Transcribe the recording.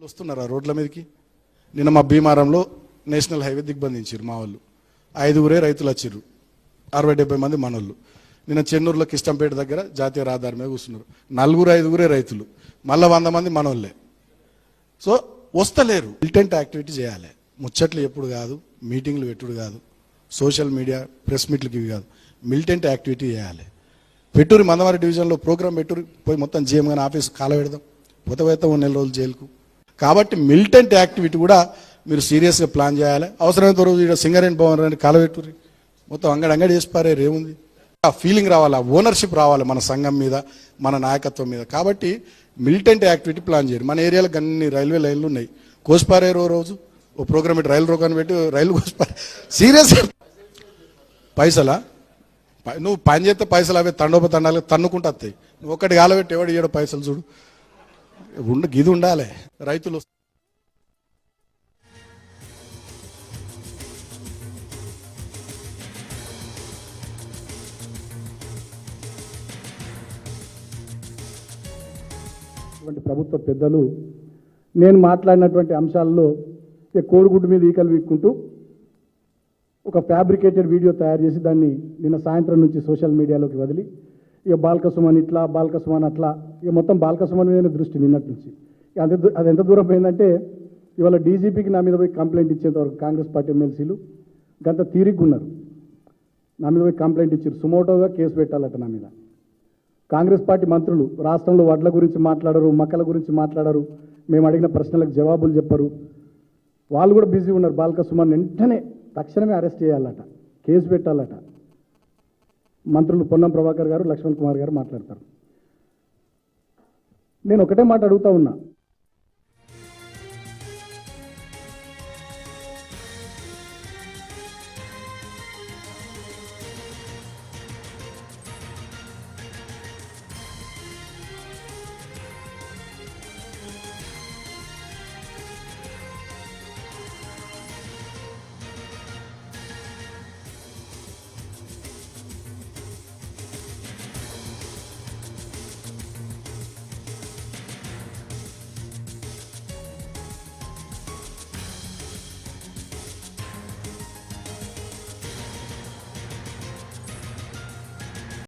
వస్తున్నారు ఆ రోడ్ల మీదకి. నిన్న మా భీమారంలో నేషనల్ హైవే దిగ్బంధించారు మా వాళ్ళు. 5 రైతులు వచ్చిర్రు, 60-70 మంది మనోళ్ళు. నిన్న చెన్నూరులో కిష్టంపేట దగ్గర జాతీయ రహదారి మీద కూర్చున్నారు. 4-5 రైతులు, మళ్ళీ 100 మంది మనోళ్ళే. సో వస్తలేరు. మిలిటెంట్ యాక్టివిటీ చేయాలి. ముచ్చట్లు ఎప్పుడు కాదు, మీటింగ్లు పెట్టుడు కాదు, సోషల్ మీడియా ప్రెస్ మీట్లకి ఇవి కాదు, మిలిటెంట్ యాక్టివిటీ చేయాలి. పెట్టురి మందవారి డివిజన్లో ప్రోగ్రామ్ పెట్టురి, పోయి మొత్తం జీఎం గాని ఆఫీస్ కాల పెడదాం, పోతే 1 నెల రోజులు జైలుకు. కాబట్టి మిలిటెంట్ యాక్టివిటీ కూడా మీరు సీరియస్గా ప్లాన్ చేయాలి. అవసరమైతే రోజు ఇక్కడ సింగరేణి భవన్ అని కాలబెట్టుర్రి, మొత్తం అంగడి చేసి పారేరు, ఏముంది. ఆ ఫీలింగ్ రావాలి, ఆ ఓనర్షిప్ రావాలి మన సంఘం మీద, మన నాయకత్వం మీద. కాబట్టి మిలిటెంట్ యాక్టివిటీ ప్లాన్ చేయండి. మన ఏరియాలో అన్ని రైల్వే లైన్లు ఉన్నాయి, కోసిపారేరు. రోజు ఓ ప్రోగ్రామ్ పెట్టి రైలు రోకాన్ని పెట్టి రైలు కోసిపారే. సీరియస్గా పైసలా? నువ్వు పని చేస్తే పైసలు అవే తండోపతండాలు తన్నుకుంటూ వస్తాయి. నువ్వు ఒక్కటి కాలబెట్టి ఎవడు ఇయ్యడు పైసలు. చూడు, గిది ఉండాలి. రైతులు ప్రభుత్వ పెద్దలు నేను మాట్లాడినటువంటి అంశాల్లో కోడిగుడ్డు మీద ఈకలు వీక్కుంటూ ఒక ఫ్యాబ్రికేటెడ్ వీడియో తయారు చేసి దాన్ని నిన్న సాయంత్రం నుంచి సోషల్ మీడియాలోకి వదిలి ఇక బాల్కసుమన్ ఇట్లా, బాల్కసుమన్ అట్లా, ఇక మొత్తం బాల్కసుమన్ మీదనే దృష్టి నిన్నటి నుంచి. అది ఎంత దూరం పోయిందంటే ఇవాళ డీజీపీకి నా మీద పోయి కంప్లైంట్ ఇచ్చేంతవరకు కాంగ్రెస్ పార్టీ ఎమ్మెల్సీలు గంత తీరిగ్గా ఉన్నారు. నా మీద పోయి కంప్లైంట్ ఇచ్చారు, సుమోటోగా కేసు పెట్టాలట నా మీద. కాంగ్రెస్ పార్టీ మంత్రులు రాష్ట్రంలో వడ్ల గురించి మాట్లాడరు, మక్కల గురించి మాట్లాడరు, మేము అడిగిన ప్రశ్నలకు జవాబులు చెప్పరు. వాళ్ళు కూడా బిజీ ఉన్నారు. బాల్కసుమన్ వెంటనే తక్షణమే అరెస్ట్ చేయాలట, కేసు పెట్టాలట. మంత్రులు పొన్నం ప్రభాకర్ గారు, లక్ష్మణ్ కుమార్ గారు మాట్లాడతారు. నేను ఒకటే మాట అడుగుతా ఉన్నా,